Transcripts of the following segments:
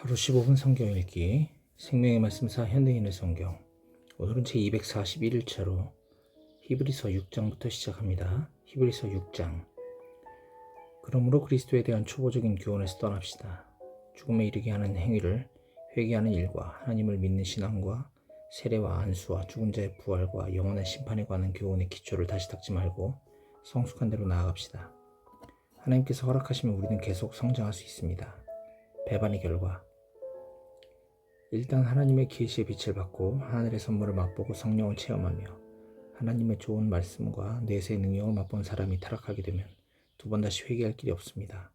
하루 15분 성경 읽기 생명의 말씀사 현대인의 성경. 오늘은 제241일차로 히브리서 6장부터 시작합니다. 히브리서 6장. 그러므로 그리스도에 대한 초보적인 교훈에서 떠납시다. 죽음에 이르게 하는 행위를 회개하는 일과 하나님을 믿는 신앙과 세례와 안수와 죽은 자의 부활과 영원한 심판에 관한 교훈의 기초를 다시 닦지 말고 성숙한 대로 나아갑시다. 하나님께서 허락하시면 우리는 계속 성장할 수 있습니다. 배반의 결과. 일단 하나님의 계시의 빛을 받고 하늘의 선물을 맛보고 성령을 체험하며 하나님의 좋은 말씀과 내세의 능력을 맛본 사람이 타락하게 되면 두 번 다시 회개할 길이 없습니다.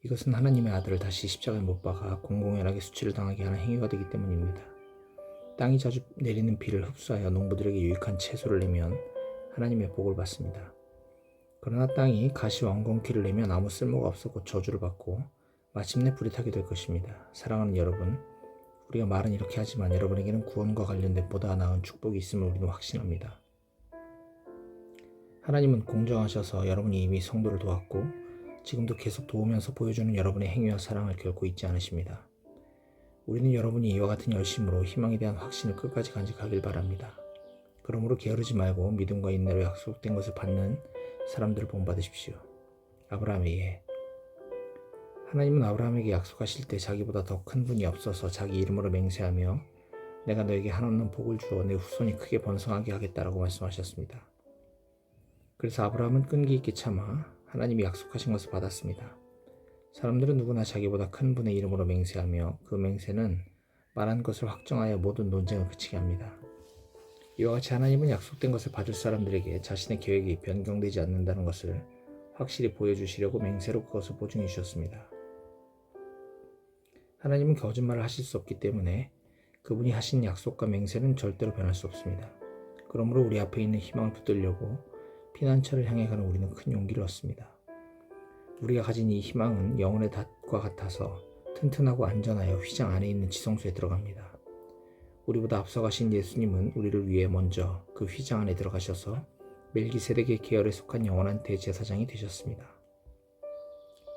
이것은 하나님의 아들을 다시 십자가에 못 박아 공공연하게 수치를 당하게 하는 행위가 되기 때문입니다. 땅이 자주 내리는 비를 흡수하여 농부들에게 유익한 채소를 내면 하나님의 복을 받습니다. 그러나 땅이 가시 왕건키를 내면 아무 쓸모가 없어 곧 저주를 받고 마침내 불이 타게 될 것입니다. 사랑하는 여러분, 우리가 말은 이렇게 하지만 여러분에게는 구원과 관련된 보다 나은 축복이 있음을 우리는 확신합니다. 하나님은 공정하셔서 여러분이 이미 성도를 도왔고 지금도 계속 도우면서 보여주는 여러분의 행위와 사랑을 결코 잊지 않으십니다. 우리는 여러분이 이와 같은 열심으로 희망에 대한 확신을 끝까지 간직하길 바랍니다. 그러므로 게으르지 말고 믿음과 인내로 약속된 것을 받는 사람들을 본받으십시오. 아브라함의 예. 하나님은 아브라함에게 약속하실 때 자기보다 더 큰 분이 없어서 자기 이름으로 맹세하며 내가 너에게 한없는 복을 주어 내 후손이 크게 번성하게 하겠다라고 말씀하셨습니다. 그래서 아브라함은 끈기 있게 참아 하나님이 약속하신 것을 받았습니다. 사람들은 누구나 자기보다 큰 분의 이름으로 맹세하며 그 맹세는 말한 것을 확정하여 모든 논쟁을 그치게 합니다. 이와 같이 하나님은 약속된 것을 받을 사람들에게 자신의 계획이 변경되지 않는다는 것을 확실히 보여주시려고 맹세로 그것을 보증해 주셨습니다. 하나님은 거짓말을 하실 수 없기 때문에 그분이 하신 약속과 맹세는 절대로 변할 수 없습니다. 그러므로 우리 앞에 있는 희망을 붙들려고 피난처를 향해 가는 우리는 큰 용기를 얻습니다. 우리가 가진 이 희망은 영혼의 닷과 같아서 튼튼하고 안전하여 휘장 안에 있는 지성소에 들어갑니다. 우리보다 앞서가신 예수님은 우리를 위해 먼저 그 휘장 안에 들어가셔서 멜기세덱의 계열에 속한 영원한 대제사장이 되셨습니다.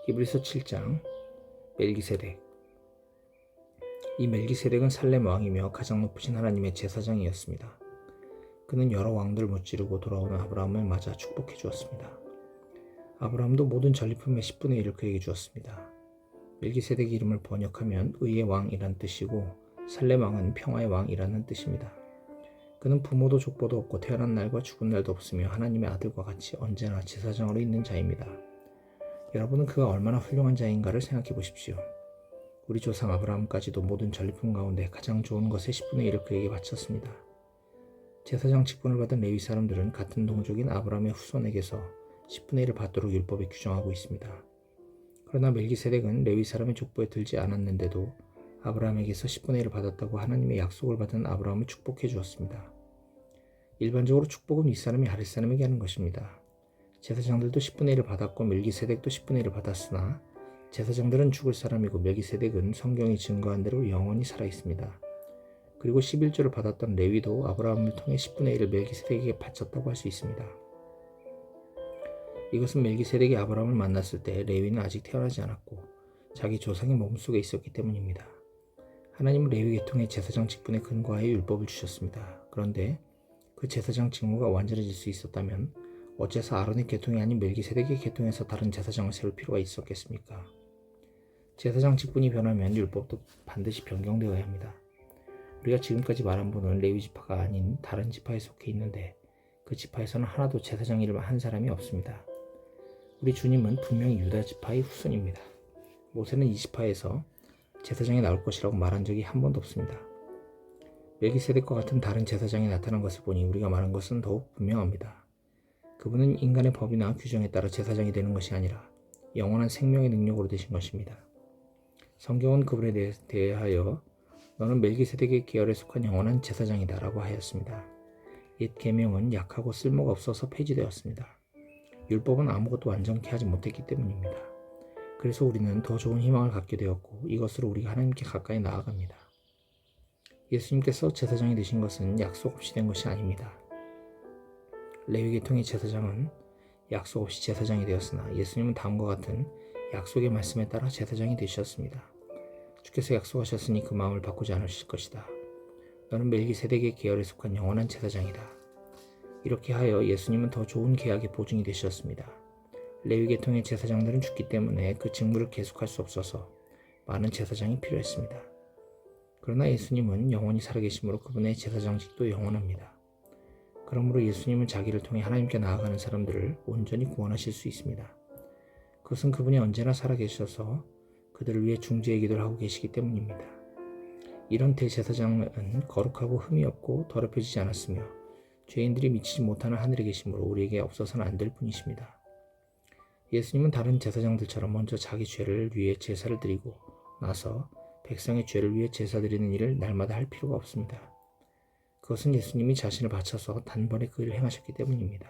히브리서 7장. 멜기세덱. 이 멜기세덱은 살렘 왕이며 가장 높으신 하나님의 제사장이었습니다. 그는 여러 왕들을 무찌르고 돌아오는 아브라함을 맞아 축복해 주었습니다. 아브라함도 모든 전리품의 10분의 1을 그에게 주었습니다. 멜기세덱 이름을 번역하면 의의 왕이란 뜻이고 살렘 왕은 평화의 왕이라는 뜻입니다. 그는 부모도 족보도 없고 태어난 날과 죽은 날도 없으며 하나님의 아들과 같이 언제나 제사장으로 있는 자입니다. 여러분은 그가 얼마나 훌륭한 자인가를 생각해 보십시오. 우리 조상 아브라함까지도 모든 전리품 가운데 가장 좋은 것의 10분의 1을 그에게 바쳤습니다. 제사장 직분을 받은 레위 사람들은 같은 동족인 아브라함의 후손에게서 10분의 1을 받도록 율법에 규정하고 있습니다. 그러나 멜기세덱은 레위 사람의 족보에 들지 않았는데도 아브라함에게서 10분의 1을 받았다고 하나님의 약속을 받은 아브라함을 축복해 주었습니다. 일반적으로 축복은 윗사람이 아랫사람에게 하는 것입니다. 제사장들도 10분의 1을 받았고 멜기세덱도 10분의 1을 받았으나 제사장들은 죽을 사람이고 멜기세덱은 성경이 증거한 대로 영원히 살아있습니다. 그리고 11조를 받았던 레위도 아브라함을 통해 10분의 1을 멜기세덱에게 바쳤다고 할 수 있습니다. 이것은 멜기세덱이 아브라함을 만났을 때 레위는 아직 태어나지 않았고 자기 조상의 몸속에 있었기 때문입니다. 하나님은 레위 계통의 제사장 직분에 근거하여 율법을 주셨습니다. 그런데 그 제사장 직무가 완전해질 수 있었다면 어째서 아론의 계통이 아닌 멜기세덱의 계통에서 다른 제사장을 세울 필요가 있었겠습니까? 제사장 직분이 변하면 율법도 반드시 변경되어야 합니다. 우리가 지금까지 말한 분은 레위 지파가 아닌 다른 지파에 속해 있는데 그 지파에서는 하나도 제사장 일을 한 사람이 없습니다. 우리 주님은 분명히 유다 지파의 후손입니다. 모세는 이 지파에서 제사장이 나올 것이라고 말한 적이 한 번도 없습니다. 멜기세덱과 같은 다른 제사장이 나타난 것을 보니 우리가 말한 것은 더욱 분명합니다. 그분은 인간의 법이나 규정에 따라 제사장이 되는 것이 아니라 영원한 생명의 능력으로 되신 것입니다. 성경은 그분에 대하여 너는 멜기세덱의 계열에 속한 영원한 제사장이다 라고 하였습니다. 옛 계명은 약하고 쓸모가 없어서 폐지되었습니다. 율법은 아무것도 완전케 하지 못했기 때문입니다. 그래서 우리는 더 좋은 희망을 갖게 되었고 이것으로 우리가 하나님께 가까이 나아갑니다. 예수님께서 제사장이 되신 것은 약속 없이 된 것이 아닙니다. 레위 계통의 제사장은 약속 없이 제사장이 되었으나 예수님은 다음과 같은 약속의 말씀에 따라 제사장이 되셨습니다. 주께서 약속하셨으니 그 마음을 바꾸지 않으실 것이다. 너는 멜기세덱의 계열에 속한 영원한 제사장이다. 이렇게 하여 예수님은 더 좋은 계약의 보증이 되셨습니다. 레위 계통의 제사장들은 죽기 때문에 그 직무를 계속할 수 없어서 많은 제사장이 필요했습니다. 그러나 예수님은 영원히 살아계심으로 그분의 제사장직도 영원합니다. 그러므로 예수님은 자기를 통해 하나님께 나아가는 사람들을 온전히 구원하실 수 있습니다. 그것은 그분이 언제나 살아계셔서 그들을 위해 중재의 기도를 하고 계시기 때문입니다. 이런 대제사장은 거룩하고 흠이 없고 더럽혀지지 않았으며 죄인들이 미치지 못하는 하늘에 계심으로 우리에게 없어서는 안 될 분이십니다. 예수님은 다른 제사장들처럼 먼저 자기 죄를 위해 제사를 드리고 나서 백성의 죄를 위해 제사 드리는 일을 날마다 할 필요가 없습니다. 그것은 예수님이 자신을 바쳐서 단번에 그 일을 행하셨기 때문입니다.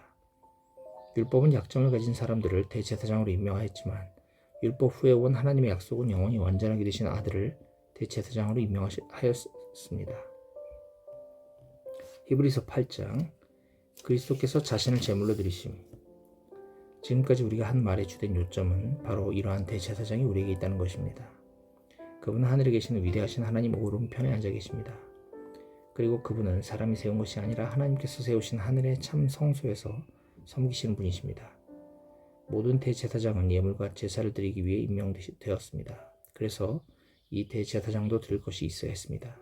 율법은 약점을 가진 사람들을 대제사장으로 임명하였지만 율법 후에 온 하나님의 약속은 영원히 완전하게 되신 아들을 대제사장으로 임명하였습니다. 히브리서 8장 그리스도께서 자신을 제물로 드리심. 지금까지 우리가 한 말의 주된 요점은 바로 이러한 대제사장이 우리에게 있다는 것입니다. 그분은 하늘에 계시는 위대하신 하나님 오른편에 앉아 계십니다. 그리고 그분은 사람이 세운 것이 아니라 하나님께서 세우신 하늘의 참 성소에서 섬기시는 분이십니다. 모든 대제사장은 예물과 제사를 드리기 위해 임명되었습니다. 그래서 이 대제사장도 드릴 것이 있어야 했습니다.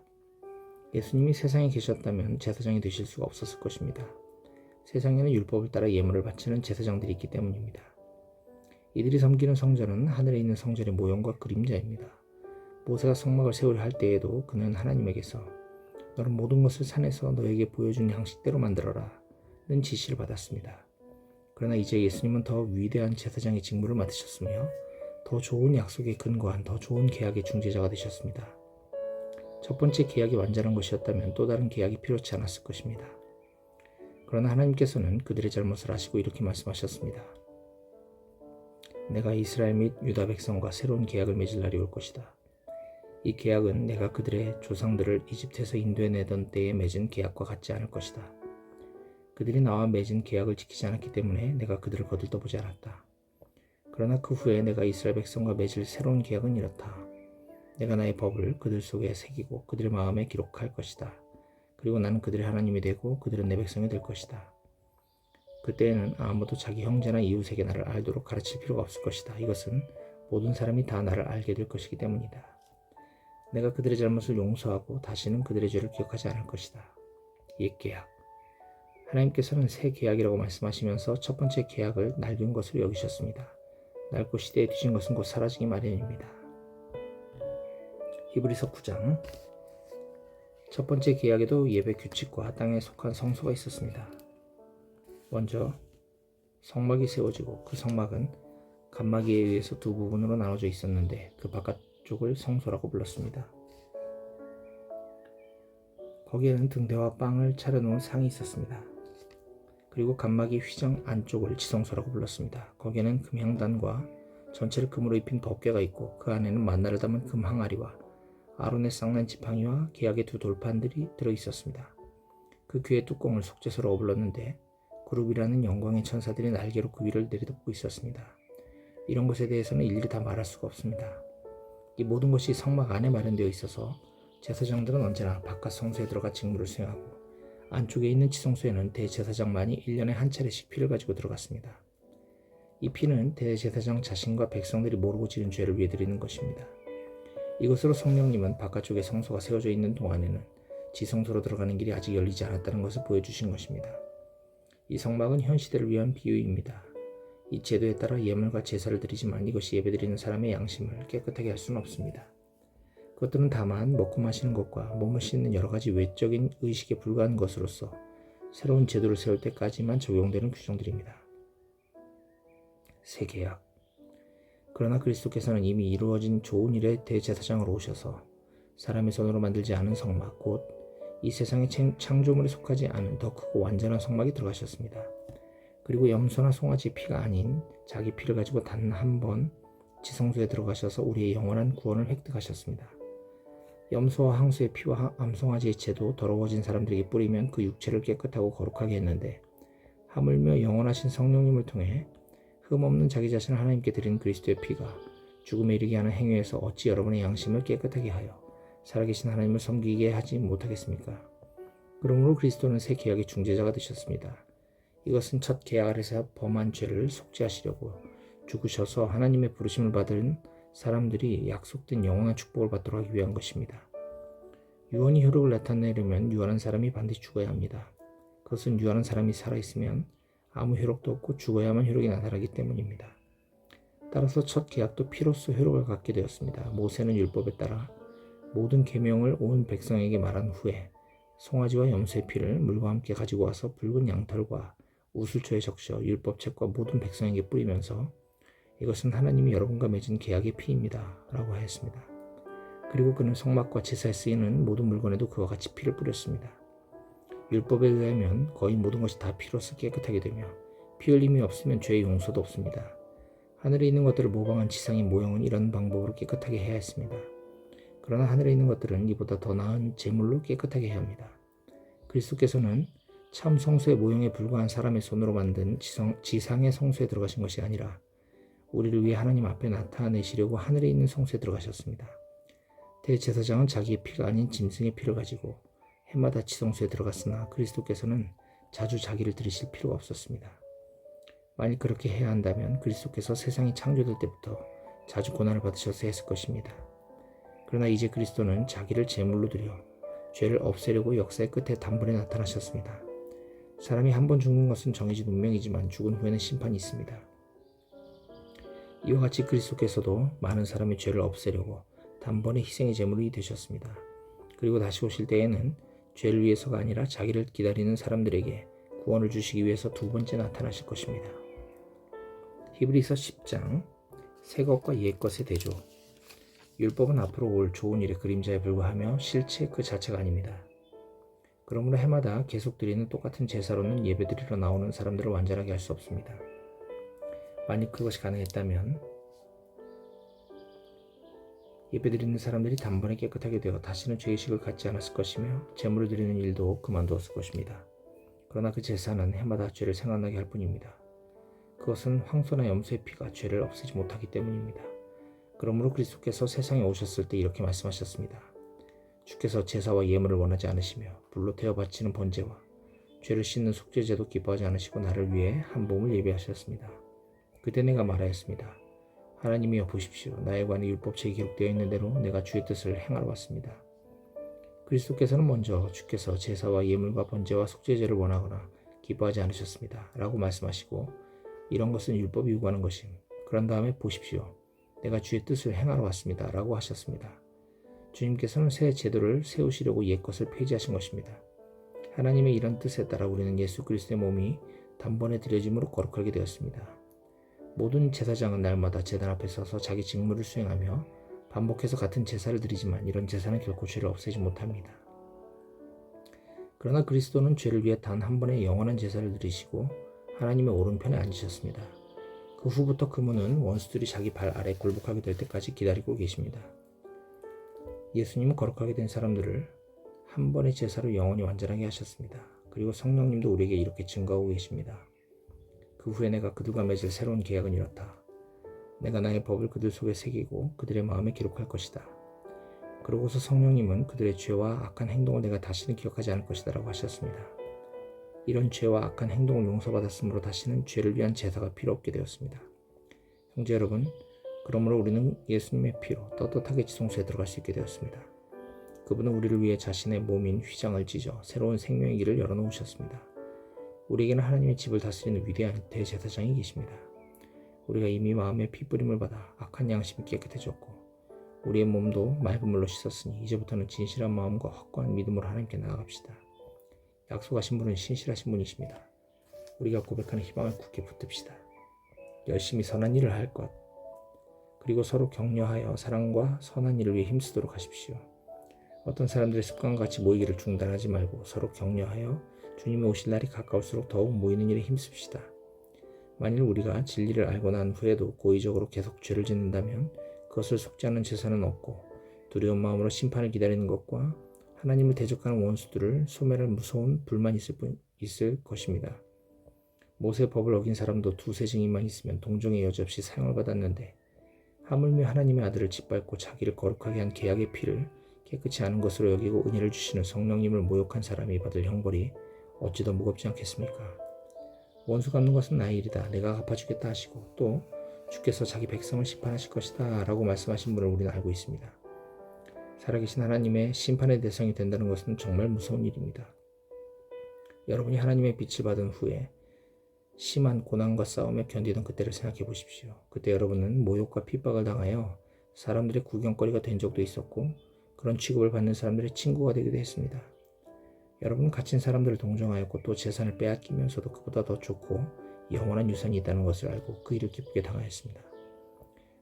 예수님이 세상에 계셨다면 제사장이 되실 수가 없었을 것입니다. 세상에는 율법을 따라 예물을 바치는 제사장들이 있기 때문입니다. 이들이 섬기는 성전은 하늘에 있는 성전의 모형과 그림자입니다. 모세가 성막을 세우려 할 때에도 그는 하나님에게서 너는 모든 것을 산에서 너에게 보여준 양식대로 만들어라 는 지시를 받았습니다. 그러나 이제 예수님은 더 위대한 제사장의 직무를 맡으셨으며 더 좋은 약속에 근거한 더 좋은 계약의 중재자가 되셨습니다. 첫 번째 계약이 완전한 것이었다면 또 다른 계약이 필요치 않았을 것입니다. 그러나 하나님께서는 그들의 잘못을 아시고 이렇게 말씀하셨습니다. 내가 이스라엘 및 유다 백성과 새로운 계약을 맺을 날이 올 것이다. 이 계약은 내가 그들의 조상들을 이집트에서 인도해내던 때에 맺은 계약과 같지 않을 것이다. 그들이 나와 맺은 계약을 지키지 않았기 때문에 내가 그들을 거들떠보지 않았다. 그러나 그 후에 내가 이스라엘 백성과 맺을 새로운 계약은 이렇다. 내가 나의 법을 그들 속에 새기고 그들의 마음에 기록할 것이다. 그리고 나는 그들의 하나님이 되고 그들은 내 백성이 될 것이다. 그때에는 아무도 자기 형제나 이웃에게 나를 알도록 가르칠 필요가 없을 것이다. 이것은 모든 사람이 다 나를 알게 될 것이기 때문이다. 내가 그들의 잘못을 용서하고 다시는 그들의 죄를 기억하지 않을 것이다. 옛 계약. 하나님께서는 새 계약이라고 말씀하시면서 첫 번째 계약을 낡은 것으로 여기셨습니다. 낡고 시대에 뒤진 것은 곧 사라지기 마련입니다. 히브리서 9장. 첫 번째 계약에도 예배 규칙과 땅에 속한 성소가 있었습니다. 먼저 성막이 세워지고 그 성막은 간마기에 의해서 두 부분으로 나눠져 있었는데 그 바깥쪽을 성소라고 불렀습니다. 거기에는 등대와 빵을 차려놓은 상이 있었습니다. 그리고 간마기 휘장 안쪽을 지성소라고 불렀습니다. 거기에는 금향단과 전체를 금으로 입힌 덮개가 있고 그 안에는 만나를 담은 금 항아리와 아론의 쌍난 지팡이와 계약의 두 돌판들이 들어있었습니다. 그 귀의 뚜껑을 속죄소로 어불렀는데 그룹이라는 영광의 천사들이 날개로 그 위를 내리덮고 있었습니다. 이런 것에 대해서는 일일이 다 말할 수가 없습니다. 이 모든 것이 성막 안에 마련되어 있어서 제사장들은 언제나 바깥 성소에 들어가 직무를 수행하고 안쪽에 있는 지성소에는 대제사장만이 1년에 한 차례씩 피를 가지고 들어갔습니다. 이 피는 대제사장 자신과 백성들이 모르고 지은 죄를 위해 드리는 것입니다. 이것으로 성령님은 바깥쪽에 성소가 세워져 있는 동안에는 지성소로 들어가는 길이 아직 열리지 않았다는 것을 보여주신 것입니다. 이 성막은 현 시대를 위한 비유입니다. 이 제도에 따라 예물과 제사를 드리지만 이것이 예배드리는 사람의 양심을 깨끗하게 할 수는 없습니다. 그것들은 다만 먹고 마시는 것과 몸을 씻는 여러 가지 외적인 의식에 불과한 것으로서 새로운 제도를 세울 때까지만 적용되는 규정들입니다. 새 계약. 그러나 그리스도께서는 이미 이루어진 좋은 일의 대제사장으로 오셔서 사람의 손으로 만들지 않은 성막, 곧 이 세상의 창조물에 속하지 않은 더 크고 완전한 성막에 들어가셨습니다. 그리고 염소나 송아지의 피가 아닌 자기 피를 가지고 단 한 번 지성소에 들어가셔서 우리의 영원한 구원을 획득하셨습니다. 염소와 항소의 피와 암송아지의 채도 더러워진 사람들에게 뿌리면 그 육체를 깨끗하고 거룩하게 했는데 하물며 영원하신 성령님을 통해 흠없는 자기 자신을 하나님께 드린 그리스도의 피가 죽음에 이르게 하는 행위에서 어찌 여러분의 양심을 깨끗하게 하여 살아계신 하나님을 섬기게 하지 못하겠습니까? 그러므로 그리스도는 새 계약의 중재자가 되셨습니다. 이것은 첫 계약 아래서 범한 죄를 속죄하시려고 죽으셔서 하나님의 부르심을 받은 사람들이 약속된 영원한 축복을 받도록 하기 위한 것입니다. 유언이 효력을 나타내려면 유언한 사람이 반드시 죽어야 합니다. 그것은 유언한 사람이 살아있으면 아무 효력도 없고 죽어야만 효력이 나타나기 때문입니다. 따라서 첫 계약도 피로써 효력을 갖게 되었습니다. 모세는 율법에 따라 모든 계명을 온 백성에게 말한 후에 송아지와 염소의 피를 물과 함께 가지고 와서 붉은 양털과 우슬초에 적셔 율법책과 모든 백성에게 뿌리면서 이것은 하나님이 여러분과 맺은 계약의 피입니다 라고 하였습니다. 그리고 그는 성막과 제사에 쓰이는 모든 물건에도 그와 같이 피를 뿌렸습니다. 율법에 의하면 거의 모든 것이 다 피로써 깨끗하게 되며 피 흘림이 없으면 죄의 용서도 없습니다. 하늘에 있는 것들을 모방한 지상의 모형은 이런 방법으로 깨끗하게 해야 했습니다. 그러나 하늘에 있는 것들은 이보다 더 나은 제물로 깨끗하게 해야 합니다. 그리스도께서는 참 성소의 모형에 불과한 사람의 손으로 만든 지상의 성소에 들어가신 것이 아니라 우리를 위해 하나님 앞에 나타내시려고 하늘에 있는 성소에 들어가셨습니다. 대제사장은 자기의 피가 아닌 짐승의 피를 가지고 해마다 지성소에 들어갔으나 그리스도께서는 자주 자기를 드리실 필요가 없었습니다. 만일 그렇게 해야 한다면 그리스도께서 세상이 창조될 때부터 자주 고난을 받으셔서 했을 것입니다. 그러나 이제 그리스도는 자기를 제물로 드려 죄를 없애려고 역사의 끝에 단번에 나타나셨습니다. 사람이 한 번 죽는 것은 정해진 운명이지만 죽은 후에는 심판이 있습니다. 이와 같이 그리스도께서도 많은 사람의 죄를 없애려고 단번에 희생의 제물이 되셨습니다. 그리고 다시 오실 때에는 죄를 위해서가 아니라 자기를 기다리는 사람들에게 구원을 주시기 위해서 두 번째 나타나실 것입니다. 히브리서 10장 새 것과 옛 것의 대조. 율법은 앞으로 올 좋은 일의 그림자에 불과하며 실체 그 자체가 아닙니다. 그러므로 해마다 계속 드리는 똑같은 제사로는 예배드리러 나오는 사람들을 완전하게 할 수 없습니다. 만약 그것이 가능했다면 예배드리는 사람들이 단번에 깨끗하게 되어 다시는 죄의식을 갖지 않았을 것이며 제물을 드리는 일도 그만두었을 것입니다. 그러나 그 제사는 해마다 죄를 생각나게 할 뿐입니다. 그것은 황소나 염소의 피가 죄를 없애지 못하기 때문입니다. 그러므로 그리스도께서 세상에 오셨을 때 이렇게 말씀하셨습니다. 주께서 제사와 예물을 원하지 않으시며 불로 태워 바치는 번제와 죄를 씻는 속죄제도 기뻐하지 않으시고 나를 위해 한 몸을 예배하셨습니다. 그때 내가 말하였습니다. 하나님이여 보십시오. 나에 관해 율법책에 기록되어 있는 대로 내가 주의 뜻을 행하러 왔습니다. 그리스도께서는 먼저 주께서 제사와 예물과 번제와 속죄제를 원하거나 기뻐하지 않으셨습니다. 라고 말씀하시고 이런 것은 율법이 요구하는 것임. 그런 다음에 보십시오. 내가 주의 뜻을 행하러 왔습니다. 라고 하셨습니다. 주님께서는 새 제도를 세우시려고 옛 것을 폐지하신 것입니다. 하나님의 이런 뜻에 따라 우리는 예수 그리스도의 몸이 단번에 드려짐으로 거룩하게 되었습니다. 모든 제사장은 날마다 제단 앞에 서서 자기 직무를 수행하며 반복해서 같은 제사를 드리지만 이런 제사는 결코 죄를 없애지 못합니다. 그러나 그리스도는 죄를 위해 단 한 번의 영원한 제사를 드리시고 하나님의 오른편에 앉으셨습니다. 그 후부터 그분은 원수들이 자기 발 아래 굴복하게 될 때까지 기다리고 계십니다. 예수님은 거룩하게 된 사람들을 한 번의 제사로 영원히 완전하게 하셨습니다. 그리고 성령님도 우리에게 이렇게 증거하고 계십니다. 그 후에 내가 그들과 맺을 새로운 계약은 이렇다. 내가 나의 법을 그들 속에 새기고 그들의 마음에 기록할 것이다. 그러고서 성령님은 그들의 죄와 악한 행동을 내가 다시는 기억하지 않을 것이다 라고 하셨습니다. 이런 죄와 악한 행동을 용서받았으므로 다시는 죄를 위한 제사가 필요 없게 되었습니다. 형제 여러분, 그러므로 우리는 예수님의 피로 떳떳하게 지성소에 들어갈 수 있게 되었습니다. 그분은 우리를 위해 자신의 몸인 휘장을 찢어 새로운 생명의 길을 열어놓으셨습니다. 우리에게는 하나님의 집을 다스리는 위대한 대제사장이 계십니다. 우리가 이미 마음의 피뿌림을 받아 악한 양심이 깨끗해졌고 우리의 몸도 맑은 물로 씻었으니 이제부터는 진실한 마음과 확고한 믿음으로 하나님께 나아갑시다. 약속하신 분은 신실하신 분이십니다. 우리가 고백하는 희망을 굳게 붙듭시다. 열심히 선한 일을 할 것, 그리고 서로 격려하여 사랑과 선한 일을 위해 힘쓰도록 하십시오. 어떤 사람들의 습관과 같이 모이기를 중단하지 말고 서로 격려하여 주님의 오실 날이 가까울수록 더욱 모이는 일에 힘씁시다. 만일 우리가 진리를 알고 난 후에도 고의적으로 계속 죄를 짓는다면 그것을 속지 않는 제사는 없고 두려운 마음으로 심판을 기다리는 것과 하나님을 대적하는 원수들을 소멸할 무서운 불만 있을 것입니다. 모세 법을 어긴 사람도 두세 증인만 있으면 동정의 여지 없이 사형을 받았는데 하물며 하나님의 아들을 짓밟고 자기를 거룩하게 한 계약의 피를 깨끗이 아는 것으로 여기고 은혜를 주시는 성령님을 모욕한 사람이 받을 형벌이 어찌 더 무겁지 않겠습니까? 원수 갚는 것은 나의 일이다. 내가 갚아주겠다 하시고 또 주께서 자기 백성을 심판하실 것이다 라고 말씀하신 분을 우리는 알고 있습니다. 살아계신 하나님의 심판의 대상이 된다는 것은 정말 무서운 일입니다. 여러분이 하나님의 빛을 받은 후에 심한 고난과 싸움에 견디던 그때를 생각해 보십시오. 그때 여러분은 모욕과 핍박을 당하여 사람들의 구경거리가 된 적도 있었고 그런 취급을 받는 사람들의 친구가 되기도 했습니다. 여러분은 갇힌 사람들을 동정하였고 또 재산을 빼앗기면서도 그보다 더 좋고 영원한 유산이 있다는 것을 알고 그 일을 기쁘게 당하였습니다.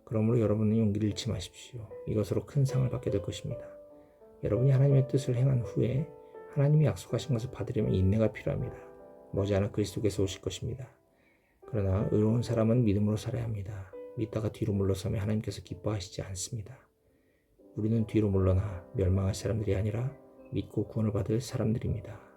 그러므로 여러분은 용기를 잃지 마십시오. 이것으로 큰 상을 받게 될 것입니다. 여러분이 하나님의 뜻을 행한 후에 하나님이 약속하신 것을 받으려면 인내가 필요합니다. 머지않아 그리스도께서 오실 것입니다. 그러나 의로운 사람은 믿음으로 살아야 합니다. 믿다가 뒤로 물러서면 하나님께서 기뻐하시지 않습니다. 우리는 뒤로 물러나 멸망할 사람들이 아니라 믿고 구원을 받을 사람들입니다.